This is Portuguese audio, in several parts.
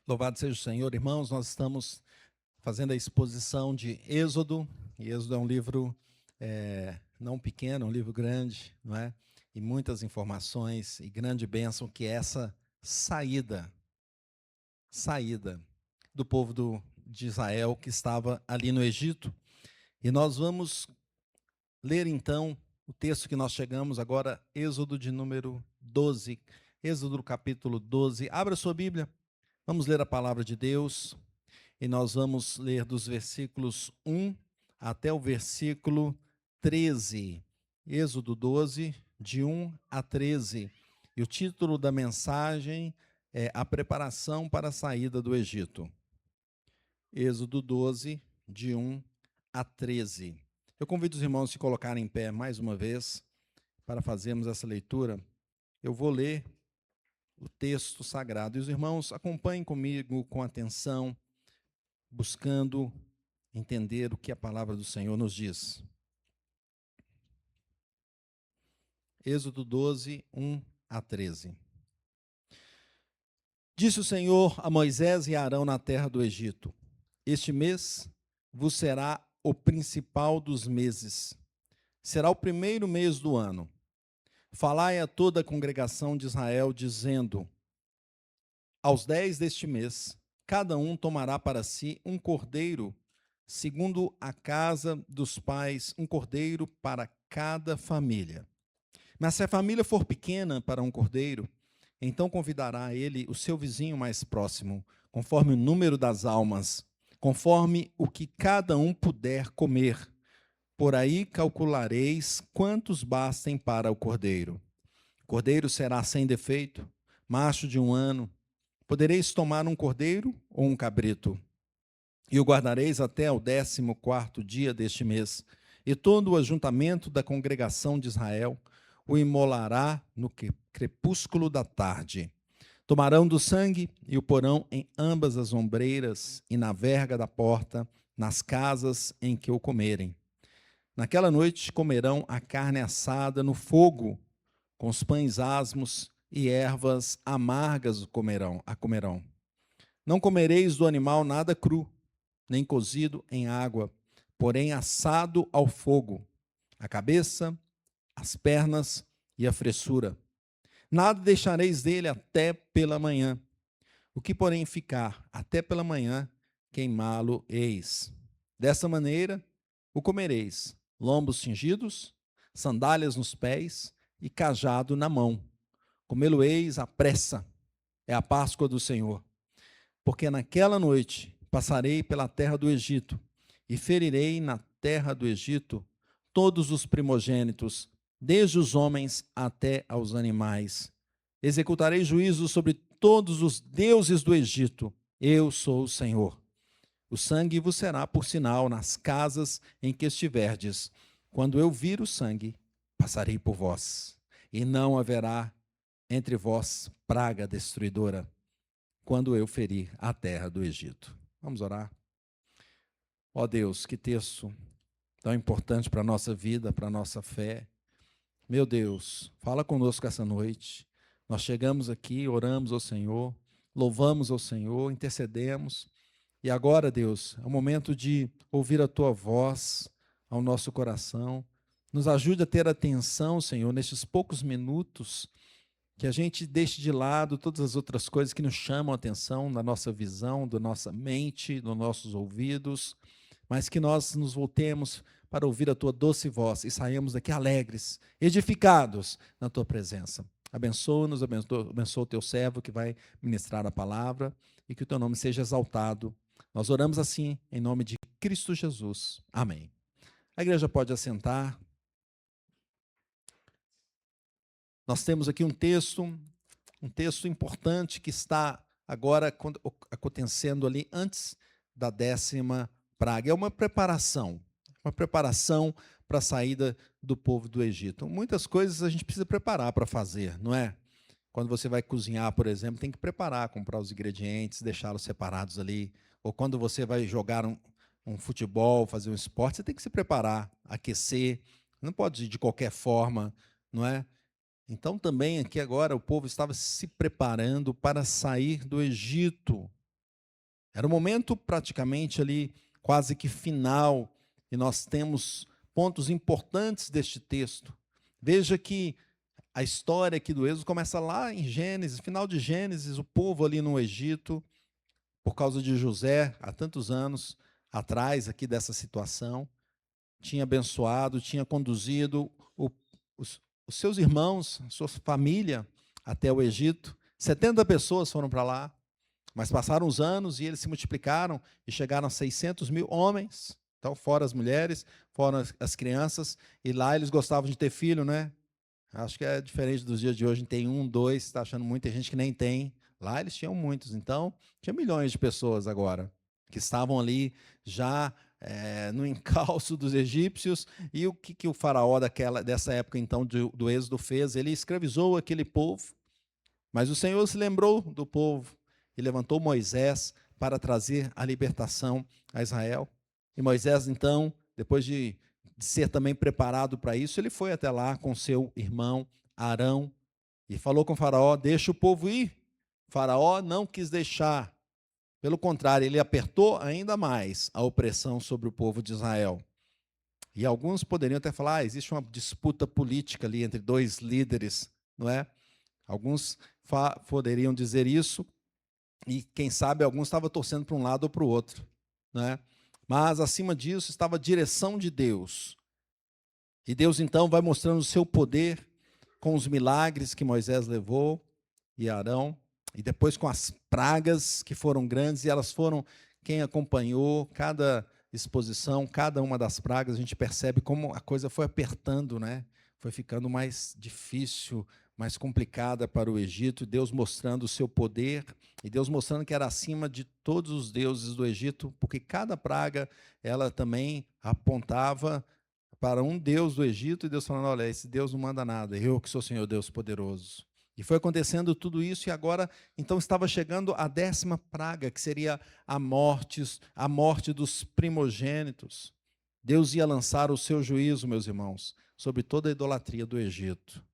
Louvado seja o Senhor, irmãos. Nós estamos fazendo a exposição de Êxodo, e Êxodo é um livro não pequeno, é um livro grande, não é? E muitas informações e grande bênção que é essa saída do povo de Israel que estava ali no Egito. E nós vamos ler então o texto que nós chegamos agora, Êxodo de número 12, Êxodo do capítulo 12. Abra sua Bíblia, vamos ler a palavra de Deus. E nós vamos ler dos versículos 1 até o versículo 13. Êxodo 12, de 1 a 13. E o título da mensagem é A Preparação para a Saída do Egito. Êxodo 12, de 1 a 13. Eu convido os irmãos a se colocarem em pé mais uma vez para fazermos essa leitura. Eu vou ler o texto sagrado. E os irmãos acompanhem comigo com atenção, buscando entender o que a palavra do Senhor nos diz. Êxodo 12, 1 a 13. Disse o Senhor a Moisés e a Arão na terra do Egito: Este mês vos será o principal dos meses. Será o primeiro mês do ano. Falai a toda a congregação de Israel, dizendo: Aos 10 deste mês, cada um tomará para si um cordeiro, segundo a casa dos pais, um cordeiro para cada família. Mas se a família for pequena para um cordeiro, então convidará ele o seu vizinho mais próximo, conforme o número das almas, conforme o que cada um puder comer. Por aí calculareis quantos bastem para o cordeiro. O cordeiro será sem defeito, macho de 1 ano. Podereis tomar um cordeiro ou um cabrito, e o guardareis até o 14º dia deste mês. E todo o ajuntamento da congregação de Israel o imolará no crepúsculo da tarde. Tomarão do sangue e o porão em ambas as ombreiras e na verga da porta, nas casas em que o comerem. Naquela noite comerão a carne assada no fogo, com os pães asmos e ervas amargas a comerão. Não comereis do animal nada cru, nem cozido em água, porém assado ao fogo, a cabeça, as pernas e a fressura. Nada deixareis dele até pela manhã. O que, porém, ficar até pela manhã, queimá-lo-eis. Dessa maneira o comereis, lombos cingidos, sandálias nos pés e cajado na mão. Comê-lo-eis à pressa, é a Páscoa do Senhor. Porque naquela noite passarei pela terra do Egito e ferirei na terra do Egito todos os primogênitos, desde os homens até aos animais. Executarei juízo sobre todos os deuses do Egito. Eu sou o Senhor. O sangue vos será por sinal nas casas em que estiverdes. Quando eu vir o sangue, passarei por vós, e não haverá entre vós praga destruidora, quando eu ferir a terra do Egito. Vamos orar? Ó Deus, que texto tão importante para a nossa vida, para a nossa fé. Meu Deus, fala conosco essa noite. Nós chegamos aqui, oramos ao Senhor, louvamos ao Senhor, intercedemos. E agora, Deus, é o momento de ouvir a Tua voz ao nosso coração. Nos ajude a ter atenção, Senhor, nestes poucos minutos, que a gente deixe de lado todas as outras coisas que nos chamam a atenção, da nossa visão, da nossa mente, dos nossos ouvidos, mas que nós nos voltemos para ouvir a Tua doce voz e saímos daqui alegres, edificados na Tua presença. Abençoa-nos, abençoa o Teu servo que vai ministrar a palavra e que o Teu nome seja exaltado. Nós oramos assim, em nome de Cristo Jesus. Amém. A igreja pode assentar. Nós temos aqui um texto importante que está agora acontecendo ali antes da 10ª praga. É uma preparação para a saída do povo do Egito. Muitas coisas a gente precisa preparar para fazer, não é? Quando você vai cozinhar, por exemplo, tem que preparar, comprar os ingredientes, deixá-los separados ali. Ou quando você vai jogar um futebol, fazer um esporte, você tem que se preparar, aquecer. Não pode ir de qualquer forma, não é? Então também aqui agora o povo estava se preparando para sair do Egito. Era um momento praticamente ali, quase que final, e nós temos pontos importantes deste texto. Veja que a história aqui do Êxodo começa lá em Gênesis, final de Gênesis, o povo ali no Egito, por causa de José, há tantos anos atrás aqui dessa situação, tinha abençoado, tinha conduzido os seus irmãos, a sua família até o Egito. 70 pessoas foram para lá, mas passaram os anos e eles se multiplicaram e chegaram a 600 mil homens, então fora as mulheres, fora as crianças, e lá eles gostavam de ter filho, né? Acho que é diferente dos dias de hoje, tem um, dois, está achando muita gente que nem tem. Lá eles tinham muitos, então tinha milhões de pessoas agora que estavam ali já no encalço dos egípcios. E o que o faraó dessa época então do Êxodo fez? Ele escravizou aquele povo, mas o Senhor se lembrou do povo e levantou Moisés para trazer a libertação a Israel. E Moisés então, depois de ser também preparado para isso, ele foi até lá com seu irmão Arão e falou com o faraó: deixa o povo ir. O faraó não quis deixar, pelo contrário, ele apertou ainda mais a opressão sobre o povo de Israel. E alguns poderiam até falar: existe uma disputa política ali entre dois líderes, não é? Alguns poderiam dizer isso, e quem sabe alguns estavam torcendo para um lado ou para o outro, né? Mas acima disso estava a direção de Deus. E Deus então vai mostrando o seu poder com os milagres que Moisés levou e Arão, e depois com as pragas que foram grandes, e elas foram, quem acompanhou cada exposição, cada uma das pragas, a gente percebe como a coisa foi apertando, né? Foi ficando mais difícil, mais complicada para o Egito, Deus mostrando o seu poder, e Deus mostrando que era acima de todos os deuses do Egito, porque cada praga, ela também apontava para um Deus do Egito, e Deus falando: olha, esse Deus não manda nada, eu que sou o Senhor Deus poderoso. E foi acontecendo tudo isso, e agora, então, estava chegando a 10ª praga, que seria a morte dos primogênitos. Deus ia lançar o seu juízo, meus irmãos, sobre toda a idolatria do Egito.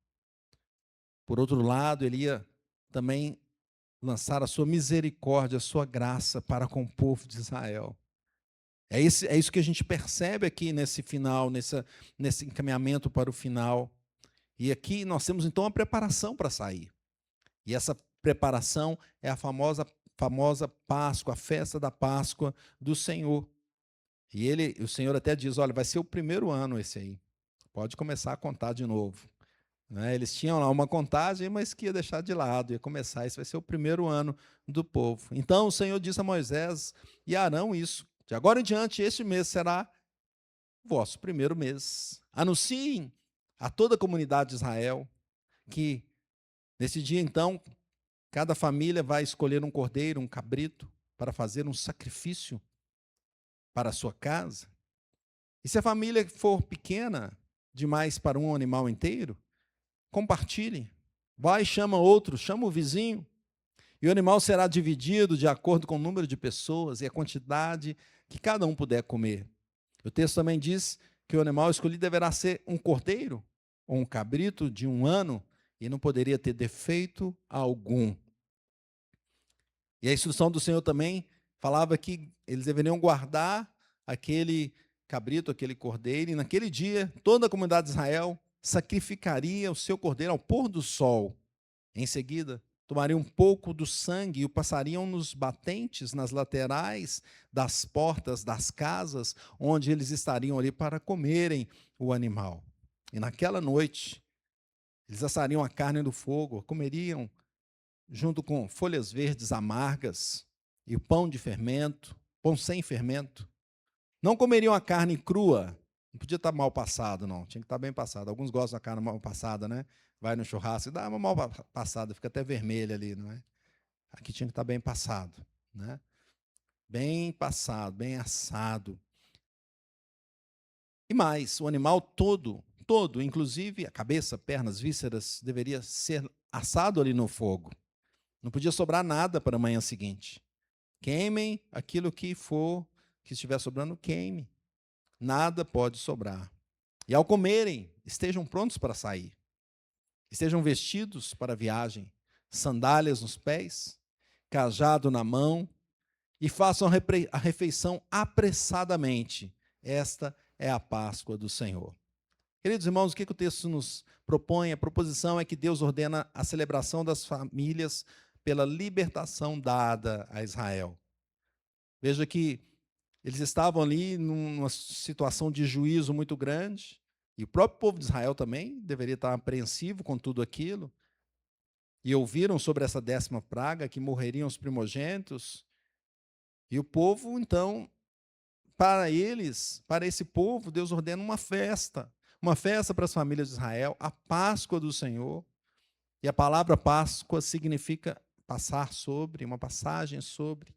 Por outro lado, ele ia também lançar a sua misericórdia, a sua graça para com o povo de Israel. É isso que a gente percebe aqui nesse final, nesse encaminhamento para o final. E aqui nós temos então a preparação para sair. E essa preparação é a famosa Páscoa, a festa da Páscoa do Senhor. E o Senhor até diz: olha, vai ser o primeiro ano esse aí. Pode começar a contar de novo. Né? Eles tinham lá uma contagem, mas que ia deixar de lado, ia começar. Esse vai ser o primeiro ano do povo. Então o Senhor disse a Moisés e a Arão isso: de agora em diante, este mês será o vosso primeiro mês. Anunciem a toda a comunidade de Israel que nesse dia, então, cada família vai escolher um cordeiro, um cabrito, para fazer um sacrifício para a sua casa. E se a família for pequena demais para um animal inteiro, compartilhe. Vai, chama outro, chama o vizinho. E o animal será dividido de acordo com o número de pessoas e a quantidade que cada um puder comer. O texto também diz que o animal escolhido deverá ser um cordeiro ou um cabrito de 1 ano e não poderia ter defeito algum. E a instrução do Senhor também falava que eles deveriam guardar aquele cabrito, aquele cordeiro, e naquele dia toda a comunidade de Israel sacrificaria o seu cordeiro ao pôr do sol. Em seguida, tomariam um pouco do sangue e o passariam nos batentes, nas laterais das portas das casas, onde eles estariam ali para comerem o animal. E naquela noite, eles assariam a carne no fogo, comeriam junto com folhas verdes amargas e o pão de fermento, pão sem fermento. Não comeriam a carne crua, não podia estar mal passado, não, tinha que estar bem passado. Alguns gostam da carne mal passada, né? Vai no churrasco e dá uma mal passada, fica até vermelha ali, não é? Aqui tinha que estar bem passado, né? Bem passado, bem assado. E mais, o animal todo, inclusive a cabeça, pernas, vísceras, deveria ser assado ali no fogo. Não podia sobrar nada para a manhã seguinte. Queimem aquilo que estiver sobrando, queime. Nada pode sobrar. E ao comerem, estejam prontos para sair. Estejam vestidos para a viagem, sandálias nos pés, cajado na mão e façam a refeição apressadamente. Esta é a Páscoa do Senhor. Queridos irmãos, o que o texto nos propõe? A proposição é que Deus ordena a celebração das famílias pela libertação dada a Israel. Veja que eles estavam ali numa situação de juízo muito grande, e o próprio povo de Israel também deveria estar apreensivo com tudo aquilo, e ouviram sobre essa 10ª praga, que morreriam os primogênitos, e o povo, então, para eles, para esse povo, Deus ordena uma festa para as famílias de Israel, a Páscoa do Senhor. E a palavra Páscoa significa passar sobre, uma passagem sobre.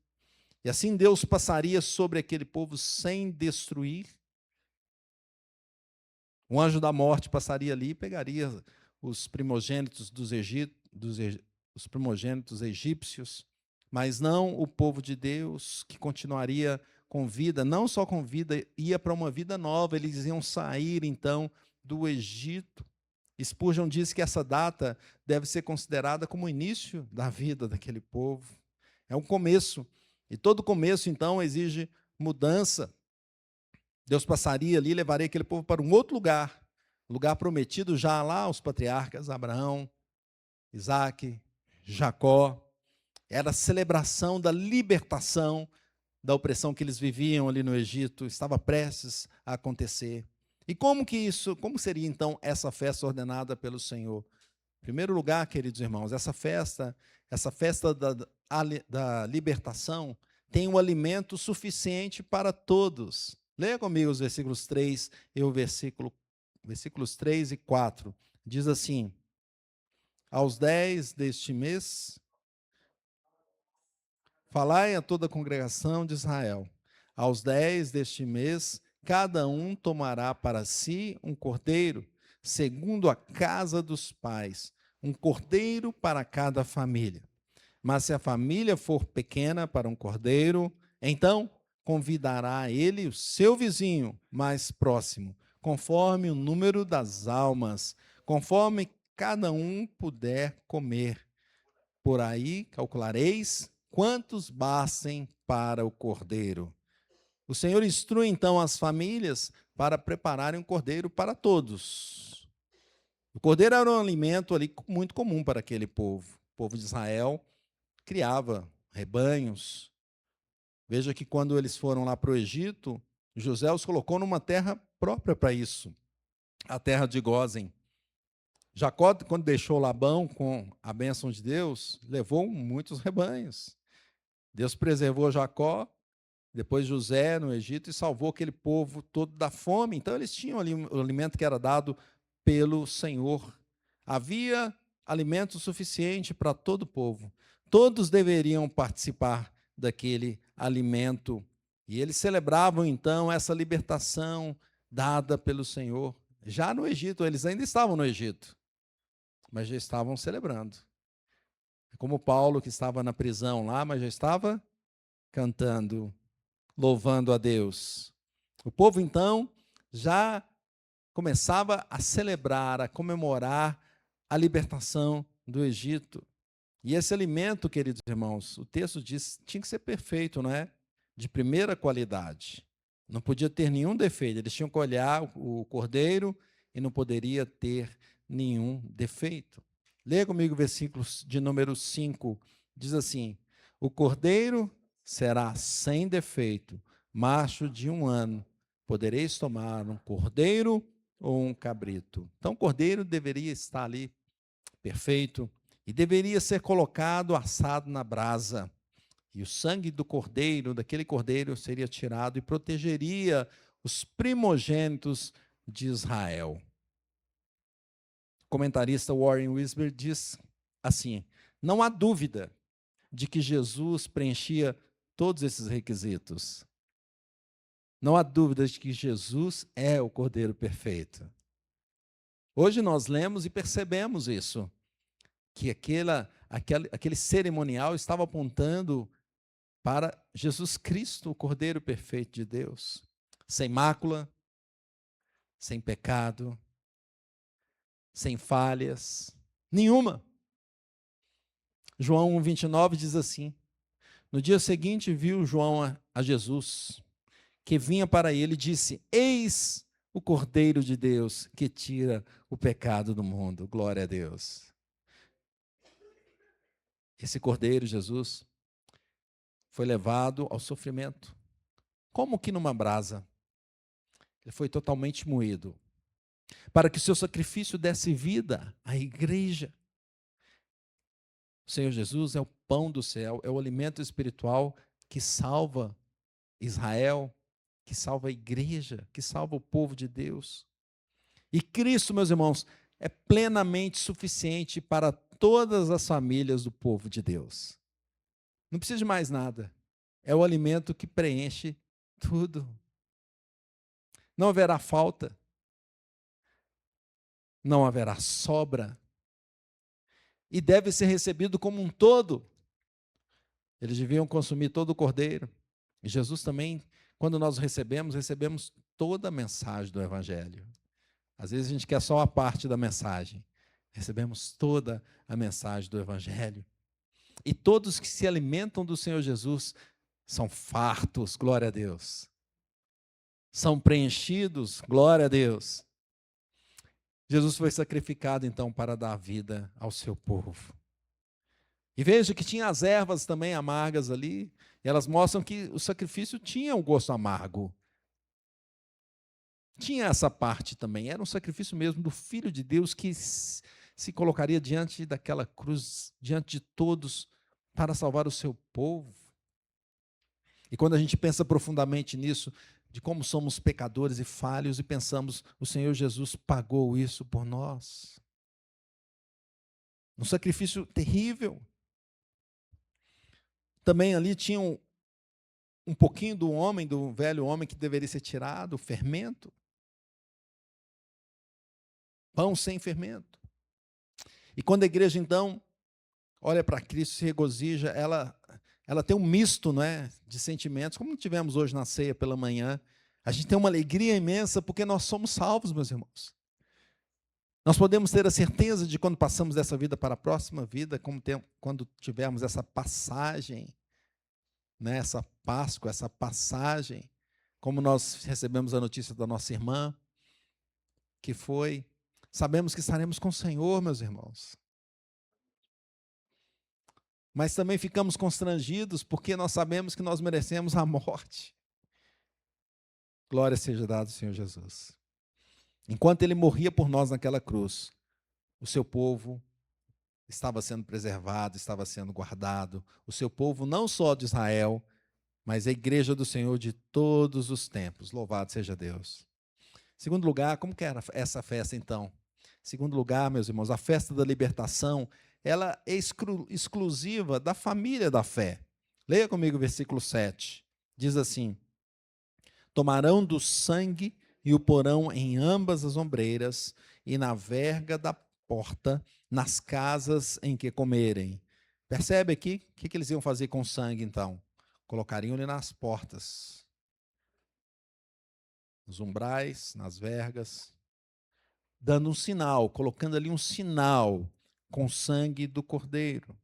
E assim Deus passaria sobre aquele povo sem destruir. Um anjo da morte passaria ali e pegaria os primogênitos os primogênitos egípcios, mas não o povo de Deus, que continuaria com vida, não só com vida, ia para uma vida nova. Eles iam sair, então, do Egito. Spurgeon diz que essa data deve ser considerada como o início da vida daquele povo. É um começo, e todo começo, então, exige mudança. Deus passaria ali e levaria aquele povo para um outro lugar prometido já lá aos patriarcas Abraão, Isaque, Jacó. Era a celebração da libertação da opressão que eles viviam ali no Egito, estava prestes a acontecer. E como seria então essa festa ordenada pelo Senhor? Em primeiro lugar, queridos irmãos, essa festa da libertação tem um alimento suficiente para todos. Leia comigo os versículos 3 e versículos 3 e 4. Diz assim: aos 10 deste mês, falai a toda a congregação de Israel. Aos 10 deste mês, cada um tomará para si um cordeiro, segundo a casa dos pais, um cordeiro para cada família. Mas se a família for pequena para um cordeiro, então convidará ele o seu vizinho mais próximo, conforme o número das almas, conforme cada um puder comer. Por aí calculareis quantos bastem para o cordeiro. O Senhor instrui então as famílias para prepararem um cordeiro para todos. O cordeiro era um alimento ali muito comum para aquele povo. O povo de Israel criava rebanhos. Veja que quando eles foram lá para o Egito, José os colocou numa terra própria para isso, a terra de Gósen. Jacó, quando deixou Labão com a bênção de Deus, levou muitos rebanhos. Deus preservou Jacó, depois José no Egito, e salvou aquele povo todo da fome. Então eles tinham ali o alimento que era dado pelo Senhor. Havia alimento suficiente para todo o povo. Todos deveriam participar daquele alimento. E eles celebravam, então, essa libertação dada pelo Senhor. Já no Egito, eles ainda estavam no Egito, mas já estavam celebrando. Como Paulo, que estava na prisão lá, mas já estava cantando, louvando a Deus. O povo, então, já começava a celebrar, a comemorar a libertação do Egito. E esse alimento, queridos irmãos, o texto diz, tinha que ser perfeito, não é? De primeira qualidade. Não podia ter nenhum defeito. Eles tinham que olhar o cordeiro e não poderia ter nenhum defeito. Leia comigo o versículo de número 5. Diz assim: o cordeiro será sem defeito, macho de 1 ano. Podereis tomar um cordeiro ou um cabrito. Então, o cordeiro deveria estar ali perfeito e deveria ser colocado assado na brasa. E o sangue do cordeiro, daquele cordeiro, seria tirado e protegeria os primogênitos de Israel. O comentarista Warren Wiersbe diz assim: não há dúvida de que Jesus preenchia todos esses requisitos. Não há dúvida de que Jesus é o Cordeiro perfeito. Hoje nós lemos e percebemos isso, que aquele cerimonial estava apontando para Jesus Cristo, o Cordeiro perfeito de Deus, sem mácula, sem pecado, sem falhas nenhuma. João 1,29 diz assim: No dia seguinte, viu João a Jesus, que vinha para ele e disse: Eis o Cordeiro de Deus que tira o pecado do mundo. Glória a Deus. Esse Cordeiro, Jesus, foi levado ao sofrimento, como que numa brasa. Ele foi totalmente moído, para que o seu sacrifício desse vida à igreja. O Senhor Jesus é o pão do céu, é o alimento espiritual que salva Israel, que salva a igreja, que salva o povo de Deus. E Cristo, meus irmãos, é plenamente suficiente para todas as famílias do povo de Deus. Não precisa de mais nada. É o alimento que preenche tudo. Não haverá falta. Não haverá sobra. E deve ser recebido como um todo. Eles deviam consumir todo o cordeiro. E Jesus também, quando nós recebemos toda a mensagem do Evangelho. Às vezes a gente quer só a parte da mensagem. Recebemos toda a mensagem do Evangelho. E todos que se alimentam do Senhor Jesus são fartos, glória a Deus. São preenchidos, glória a Deus. Jesus foi sacrificado, então, para dar vida ao seu povo. E veja que tinha as ervas também amargas ali, e elas mostram que o sacrifício tinha um gosto amargo. Tinha essa parte também, era um sacrifício mesmo do Filho de Deus que se colocaria diante daquela cruz, diante de todos, para salvar o seu povo. E quando a gente pensa profundamente nisso, de como somos pecadores e falhos, e pensamos, o Senhor Jesus pagou isso por nós. Um sacrifício terrível. Também ali tinha um pouquinho do homem, do velho homem que deveria ser tirado, o fermento. Pão sem fermento. E quando a igreja, então, olha para Cristo, se regozija, ela tem um misto, não é, de sentimentos, como tivemos hoje na ceia pela manhã. A gente tem uma alegria imensa porque nós somos salvos, meus irmãos. Nós podemos ter a certeza de quando passamos dessa vida para a próxima vida, quando tivermos essa passagem, né, essa Páscoa, essa passagem, como nós recebemos a notícia da nossa irmã, que foi, sabemos que estaremos com o Senhor, meus irmãos. Mas também ficamos constrangidos porque nós sabemos que nós merecemos a morte. Glória seja dada ao Senhor Jesus. Enquanto ele morria por nós naquela cruz, o seu povo estava sendo preservado, estava sendo guardado. O seu povo não só de Israel, mas a igreja do Senhor de todos os tempos. Louvado seja Deus. Segundo lugar, como que era essa festa então? Segundo lugar, meus irmãos, a festa da libertação, ela é exclusiva da família da fé. Leia comigo o versículo 7. Diz assim: tomarão do sangue e o porão em ambas as ombreiras e na verga da porta, nas casas em que comerem. Percebe aqui? O que eles iam fazer com o sangue, então? Colocariam-lhe nas portas, nos umbrais, nas vergas, dando um sinal, colocando ali um sinal com o sangue do cordeiro.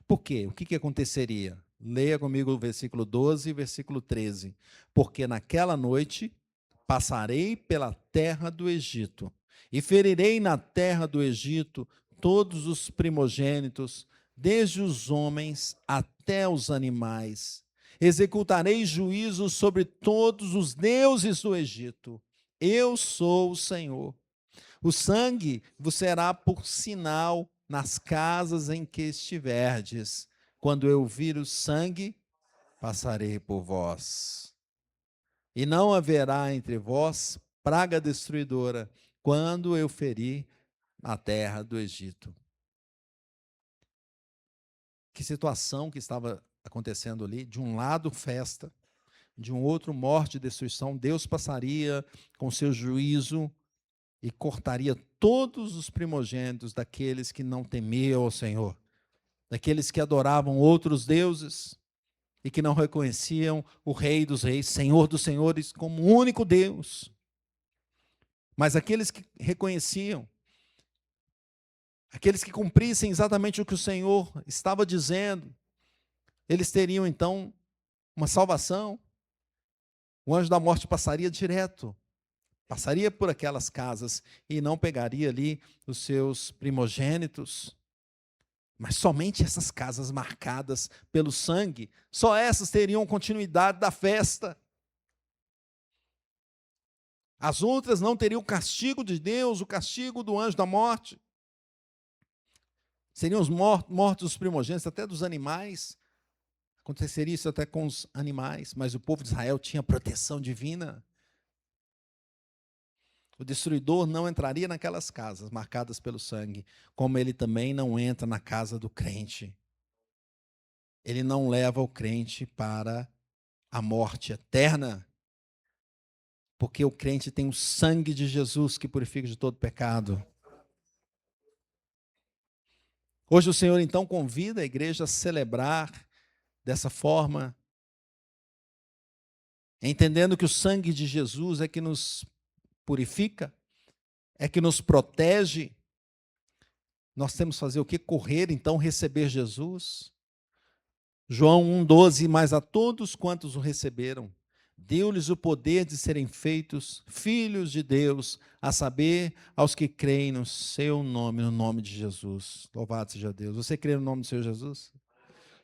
Por quê? O que aconteceria? Leia comigo o versículo 12 e versículo 13. Porque naquela noite passarei pela terra do Egito, e ferirei na terra do Egito todos os primogênitos, desde os homens até os animais. Executarei juízo sobre todos os deuses do Egito. Eu sou o Senhor. O sangue vos será por sinal nas casas em que estiverdes. Quando eu vir o sangue, passarei por vós. E não haverá entre vós praga destruidora, quando eu ferir a terra do Egito. Que situação que estava acontecendo ali? De um lado, festa, de um outro, morte e destruição. Deus passaria com seu juízo e cortaria todos os primogênitos daqueles que não temiam ao Senhor, daqueles que adoravam outros deuses e que não reconheciam o Rei dos Reis, Senhor dos Senhores, como o único Deus. Mas aqueles que reconheciam, aqueles que cumprissem exatamente o que o Senhor estava dizendo, eles teriam então uma salvação. O anjo da morte passaria direto, passaria por aquelas casas e não pegaria ali os seus primogênitos. Mas somente essas casas marcadas pelo sangue, só essas teriam continuidade da festa. As outras não teriam o castigo de Deus, o castigo do anjo da morte. Seriam os mortos os primogênitos, até dos animais. Aconteceria isso até com os animais, mas o povo de Israel tinha proteção divina. O destruidor não entraria naquelas casas marcadas pelo sangue, como ele também não entra na casa do crente. Ele não leva o crente para a morte eterna, porque o crente tem o sangue de Jesus que purifica de todo pecado. Hoje o Senhor então convida a igreja a celebrar dessa forma, entendendo que o sangue de Jesus é que nos purifica, é que nos protege. Nós temos que fazer o quê? Correr, então, receber Jesus. João 1,12, mas a todos quantos o receberam, deu-lhes o poder de serem feitos filhos de Deus, a saber, aos que creem no seu nome, no nome de Jesus. Louvado seja Deus. Você crê no nome do Senhor Jesus?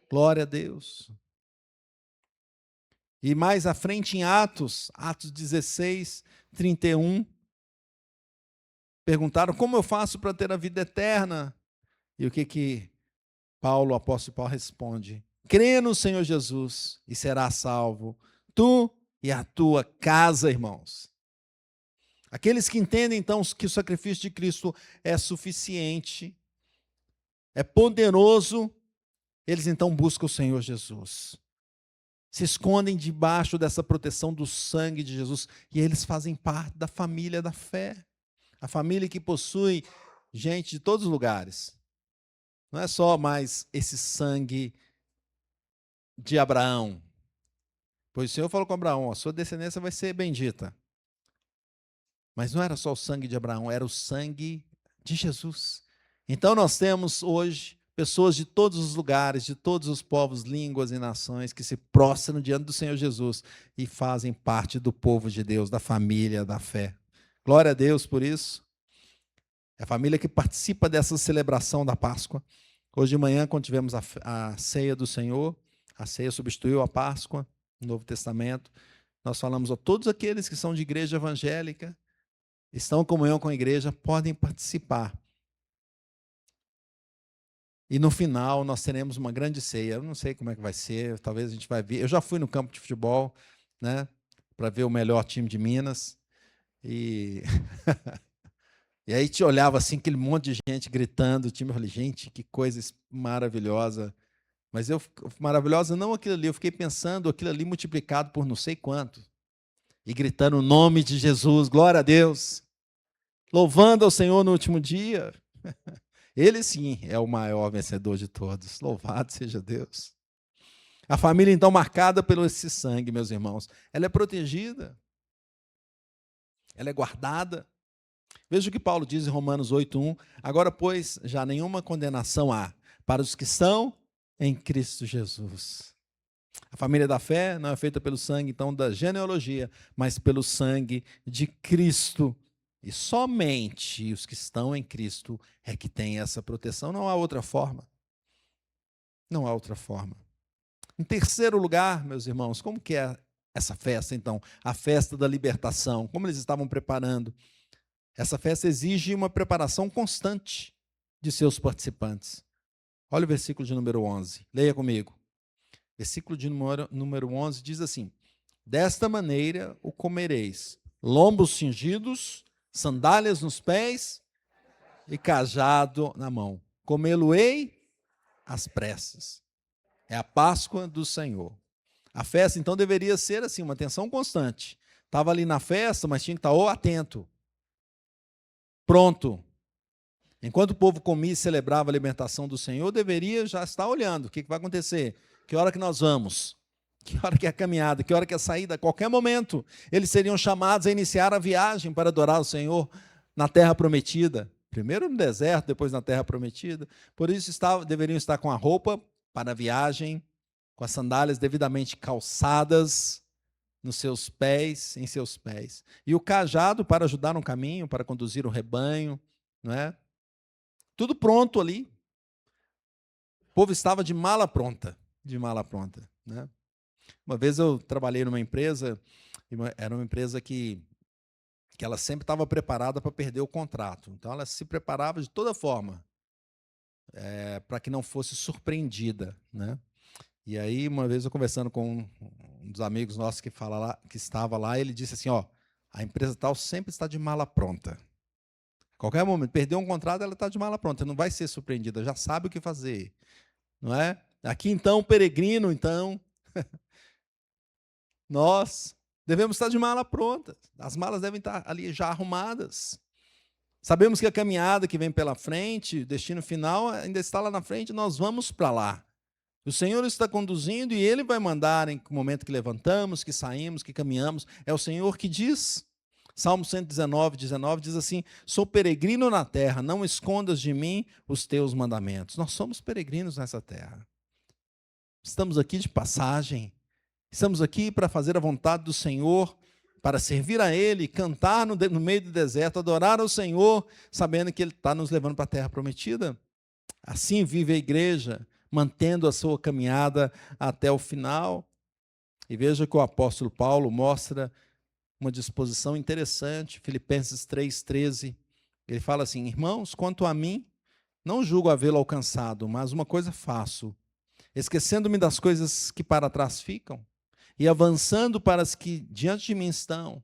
Glória a Deus. E mais à frente em Atos 16, 31, perguntaram, como eu faço para ter a vida eterna? E o que Paulo, o apóstolo Paulo, responde? Crê no Senhor Jesus e será salvo, tu e a tua casa, irmãos. Aqueles que entendem, então, que o sacrifício de Cristo é suficiente, é poderoso, eles então buscam o Senhor Jesus. Se escondem debaixo dessa proteção do sangue de Jesus e eles fazem parte da família da fé. A família que possui gente de todos os lugares. Não é só mais esse sangue de Abraão. Pois o Senhor falou com Abraão, a sua descendência vai ser bendita. Mas não era só o sangue de Abraão, era o sangue de Jesus. Então nós temos hoje pessoas de todos os lugares, de todos os povos, línguas e nações que se prostram diante do Senhor Jesus e fazem parte do povo de Deus, da família da fé. Glória a Deus por isso. É a família que participa dessa celebração da Páscoa. Hoje de manhã, quando tivemos a ceia do Senhor, a ceia substituiu a Páscoa no Novo Testamento. Nós falamos a todos aqueles que são de igreja evangélica, estão em comunhão com a igreja, podem participar. E no final nós teremos uma grande ceia. Eu não sei como é que vai ser, talvez a gente vai ver. Eu já fui no campo de futebol, né, para ver o melhor time de Minas. E e aí te olhava assim, aquele monte de gente gritando, o time, eu falei, gente, que coisa maravilhosa. Mas maravilhosa não aquilo ali, eu fiquei pensando aquilo ali multiplicado por não sei quanto. E gritando o nome de Jesus, glória a Deus. Louvando ao Senhor no último dia. Ele sim é o maior vencedor de todos. Louvado seja Deus. A família então marcada pelo esse sangue, meus irmãos, ela é protegida. Ela é guardada. Veja o que Paulo diz em Romanos 8:1. Agora, pois, já nenhuma condenação há para os que estão em Cristo Jesus. A família da fé não é feita pelo sangue, então, da genealogia, mas pelo sangue de Cristo. E somente os que estão em Cristo é que têm essa proteção. Não há outra forma. Não há outra forma. Em terceiro lugar, meus irmãos, como que é essa festa, então? A festa da libertação. Como eles estavam preparando? Essa festa exige uma preparação constante de seus participantes. Olha o versículo de número 11. Leia comigo. Versículo de número 11 diz assim: desta maneira o comereis, lombos cingidos, sandálias nos pés e cajado na mão. Comê-lo-ei às pressas. É a Páscoa do Senhor. A festa, então, deveria ser assim, uma atenção constante. Estava ali na festa, mas tinha que estar atento. Pronto. Enquanto o povo comia e celebrava a libertação do Senhor, deveria já estar olhando o que vai acontecer. Que hora que nós vamos? Que hora que é a caminhada? Que hora que é a saída? A qualquer momento, eles seriam chamados a iniciar a viagem para adorar o Senhor na terra prometida. Primeiro no deserto, depois na terra prometida. Por isso deveriam estar com a roupa para a viagem, com as sandálias devidamente calçadas nos seus pés, em seus pés. E o cajado para ajudar no caminho, para conduzir o rebanho, não é? Tudo pronto ali. O povo estava de mala pronta, né? Uma vez eu trabalhei numa empresa, era uma empresa que ela sempre estava preparada para perder o contrato. Então ela se preparava de toda forma para que não fosse surpreendida, né? E aí uma vez eu conversando com um dos amigos nossos que estava lá, ele disse assim, ó, a empresa tal sempre está de mala pronta. Qualquer momento, perdeu um contrato, ela está de mala pronta, não vai ser surpreendida, já sabe o que fazer, não é? Aqui então, peregrino, então, nós devemos estar de mala pronta. As malas devem estar ali já arrumadas. Sabemos que a caminhada que vem pela frente, o destino final ainda está lá na frente, nós vamos para lá. O Senhor está conduzindo e Ele vai mandar em momento que levantamos, que saímos, que caminhamos. É o Senhor que diz. Salmo 119, 19 diz assim: sou peregrino na terra, não escondas de mim os teus mandamentos. Nós somos peregrinos nessa terra. Estamos aqui de passagem. Estamos aqui para fazer a vontade do Senhor, para servir a Ele, cantar no meio do deserto, adorar ao Senhor, sabendo que Ele está nos levando para a terra prometida. Assim vive a igreja, mantendo a sua caminhada até o final. E veja que o apóstolo Paulo mostra uma disposição interessante, Filipenses 3,13. Ele fala assim: irmãos, quanto a mim, não julgo havê-lo alcançado, mas uma coisa faço, esquecendo-me das coisas que para trás ficam e avançando para as que diante de mim estão,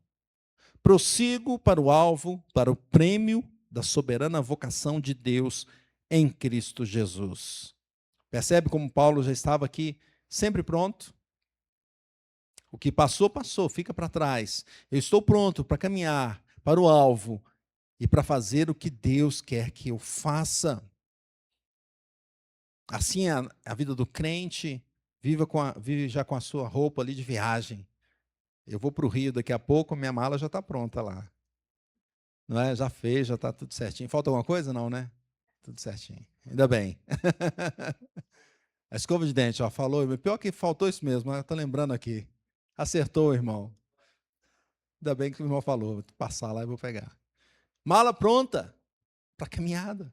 prossigo para o alvo, para o prêmio da soberana vocação de Deus em Cristo Jesus. Percebe como Paulo já estava aqui sempre pronto? O que passou, passou, fica para trás. Eu estou pronto para caminhar para o alvo e para fazer o que Deus quer que eu faça. Assim é a vida do crente, vive já com a sua roupa ali de viagem. Eu vou para o Rio daqui a pouco, minha mala já está pronta lá. Não é? Já fez, já está tudo certinho. Falta alguma coisa? Não, né? Tudo certinho. Ainda bem. A escova de dente, ó, falou. Pior que faltou isso mesmo, mas eu estou lembrando aqui. Acertou, irmão. Ainda bem que o irmão falou. Vou passar lá e vou pegar. Mala pronta para a caminhada.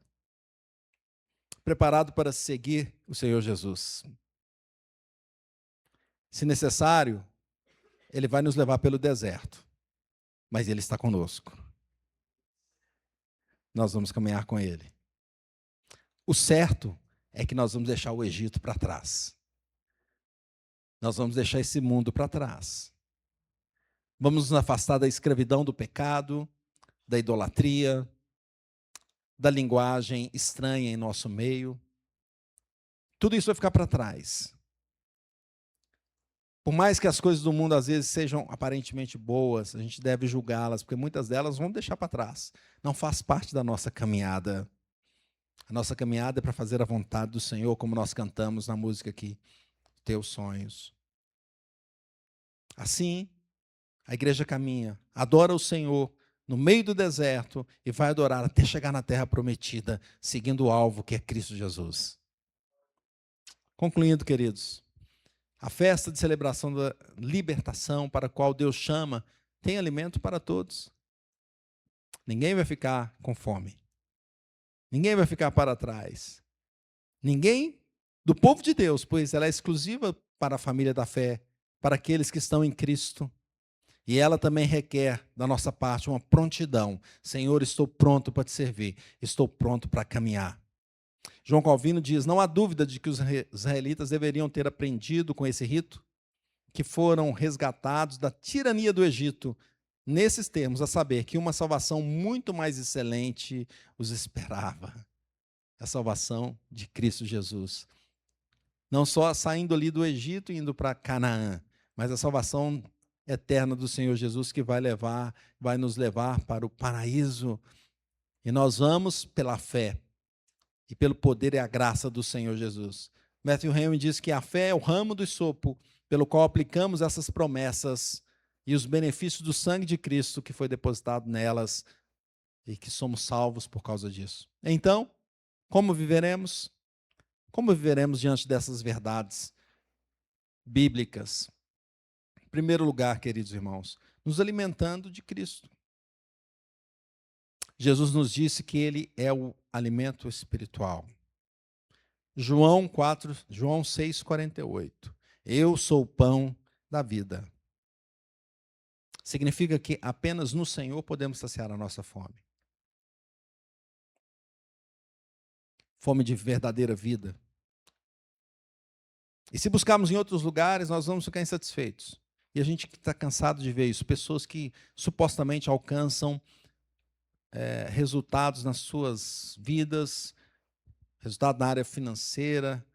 Preparado para seguir o Senhor Jesus. Se necessário, Ele vai nos levar pelo deserto. Mas Ele está conosco. Nós vamos caminhar com Ele. O certo é que nós vamos deixar o Egito para trás. Nós vamos deixar esse mundo para trás. Vamos nos afastar da escravidão do pecado, da idolatria, da linguagem estranha em nosso meio. Tudo isso vai ficar para trás. Por mais que as coisas do mundo às vezes sejam aparentemente boas, a gente deve julgá-las, porque muitas delas vão deixar para trás. Não faz parte da nossa caminhada. A nossa caminhada é para fazer a vontade do Senhor, como nós cantamos na música aqui, Teus Sonhos. Assim, a igreja caminha, adora o Senhor no meio do deserto e vai adorar até chegar na terra prometida, seguindo o alvo que é Cristo Jesus. Concluindo, queridos, a festa de celebração da libertação para a qual Deus chama tem alimento para todos. Ninguém vai ficar com fome. Ninguém vai ficar para trás. Ninguém do povo de Deus, pois ela é exclusiva para a família da fé, para aqueles que estão em Cristo. E ela também requer da nossa parte uma prontidão. Senhor, estou pronto para te servir. Estou pronto para caminhar. João Calvino diz: não há dúvida de que os israelitas deveriam ter aprendido com esse rito, que foram resgatados da tirania do Egito, nesses termos, a saber que uma salvação muito mais excelente os esperava. A salvação de Cristo Jesus. Não só saindo ali do Egito e indo para Canaã, mas a salvação eterna do Senhor Jesus que vai nos levar para o paraíso. E nós vamos pela fé e pelo poder e a graça do Senhor Jesus. Matthew Henry diz que a fé é o ramo do sopo pelo qual aplicamos essas promessas e os benefícios do sangue de Cristo que foi depositado nelas e que somos salvos por causa disso. Então, como viveremos? Como viveremos diante dessas verdades? bíblicas. Em primeiro lugar, queridos irmãos, nos alimentando de Cristo. Jesus nos disse que ele é o alimento espiritual. João 6,48. Eu sou o pão da vida. Significa que apenas no Senhor podemos saciar a nossa fome. Fome de verdadeira vida. E se buscarmos em outros lugares, nós vamos ficar insatisfeitos. E a gente está cansado de ver isso. Pessoas que supostamente alcançam resultados nas suas vidas, resultado na área financeira,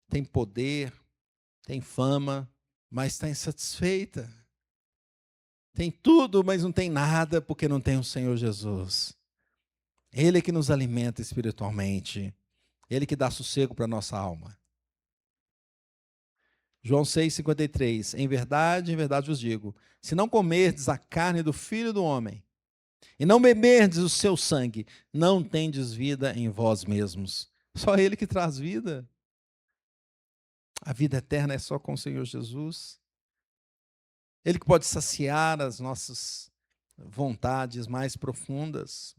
tem poder, tem fama, mas está insatisfeita. Tem tudo, mas não tem nada, porque não tem o Senhor Jesus. Ele é que nos alimenta espiritualmente. Ele que dá sossego para a nossa alma. João 6,53. Em verdade vos digo, se não comerdes a carne do Filho do Homem, e não beberdes o seu sangue, não tendes vida em vós mesmos. Só Ele que traz vida. A vida eterna é só com o Senhor Jesus. Ele que pode saciar as nossas vontades mais profundas.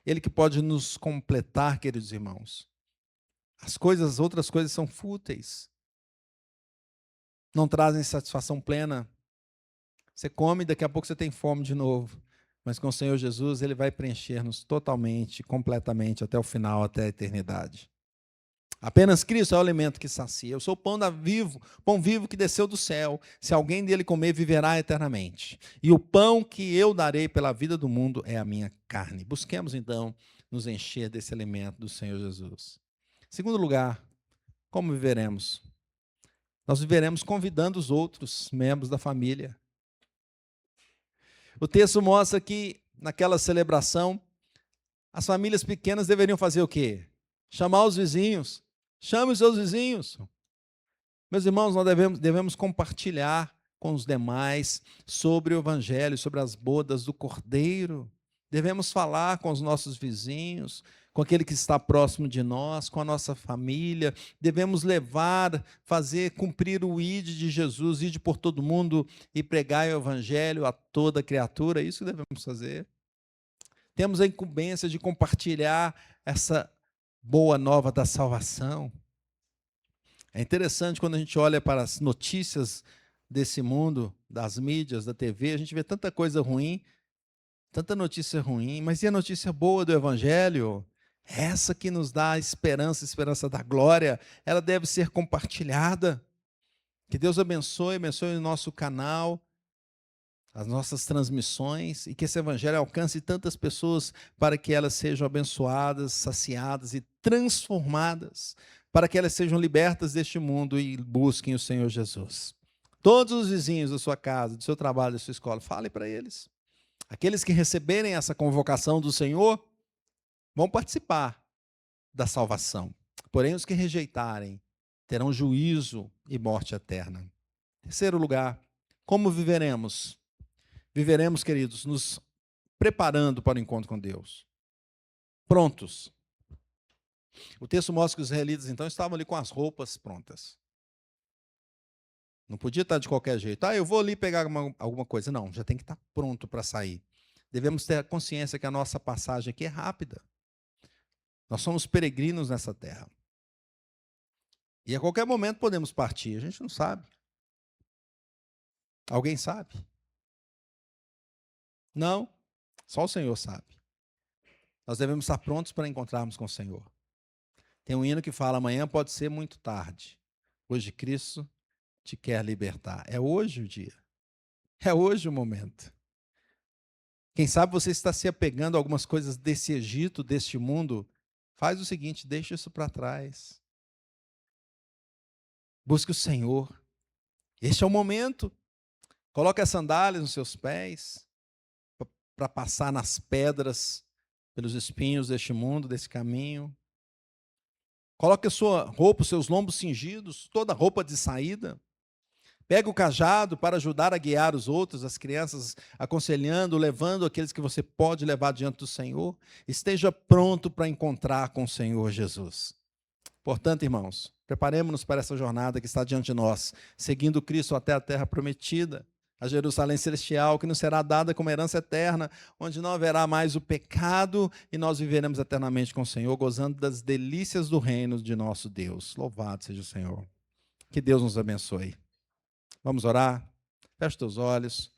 Ele que pode nos completar, queridos irmãos. As outras coisas são fúteis. Não trazem satisfação plena. Você come e daqui a pouco você tem fome de novo. Mas com o Senhor Jesus, Ele vai preencher-nos totalmente, completamente, até o final, até a eternidade. Apenas Cristo é o alimento que sacia. Eu sou o pão vivo que desceu do céu. Se alguém dele comer, viverá eternamente. E o pão que eu darei pela vida do mundo é a minha carne. Busquemos, então, nos encher desse alimento do Senhor Jesus. Em segundo lugar, como viveremos? Nós viveremos convidando os outros membros da família. O texto mostra que, naquela celebração, as famílias pequenas deveriam fazer o quê? Chamar os vizinhos. Chame os seus vizinhos. Meus irmãos, nós devemos compartilhar com os demais sobre o Evangelho, sobre as bodas do Cordeiro. Devemos falar com os nossos vizinhos, com aquele que está próximo de nós, com a nossa família. Devemos cumprir o ide de Jesus, ide por todo mundo e pregar o Evangelho a toda criatura. É isso que devemos fazer. Temos a incumbência de compartilhar essa boa nova da salvação. É interessante quando a gente olha para as notícias desse mundo, das mídias, da TV, a gente vê tanta coisa ruim, tanta notícia ruim, mas e a notícia boa do Evangelho? Essa que nos dá a esperança da glória, ela deve ser compartilhada. Que Deus abençoe o nosso canal, as nossas transmissões, e que esse Evangelho alcance tantas pessoas para que elas sejam abençoadas, saciadas e transformadas, para que elas sejam libertas deste mundo e busquem o Senhor Jesus. Todos os vizinhos da sua casa, do seu trabalho, da sua escola, fale para eles. Aqueles que receberem essa convocação do Senhor vão participar da salvação. Porém, os que rejeitarem terão juízo e morte eterna. Terceiro lugar, como viveremos? Viveremos, queridos, nos preparando para o encontro com Deus. Prontos. O texto mostra que os israelitas, então, estavam ali com as roupas prontas. Não podia estar de qualquer jeito. Eu vou ali pegar alguma coisa. Não, já tem que estar pronto para sair. Devemos ter a consciência que a nossa passagem aqui é rápida. Nós somos peregrinos nessa terra. E a qualquer momento podemos partir. A gente não sabe. Alguém sabe? Não, só o Senhor sabe. Nós devemos estar prontos para encontrarmos com o Senhor. Tem um hino que fala: amanhã pode ser muito tarde. Hoje Cristo te quer libertar. É hoje o dia. É hoje o momento. Quem sabe você está se apegando a algumas coisas desse Egito, deste mundo. Faz o seguinte, deixa isso para trás. Busque o Senhor. Este é o momento. Coloque as sandálias nos seus pés para passar nas pedras, pelos espinhos deste mundo, desse caminho. Coloque a sua roupa, os seus lombos cingidos, toda a roupa de saída. Pega o cajado para ajudar a guiar os outros, as crianças, aconselhando, levando aqueles que você pode levar diante do Senhor. Esteja pronto para encontrar com o Senhor Jesus. Portanto, irmãos, Preparemos-nos para essa jornada que está diante de nós, seguindo Cristo até a terra prometida, a Jerusalém celestial, que nos será dada como herança eterna, onde não haverá mais o pecado e nós viveremos eternamente com o Senhor, gozando das delícias do reino de nosso Deus. Louvado seja o Senhor. Que Deus nos abençoe. Vamos orar? Feche teus olhos.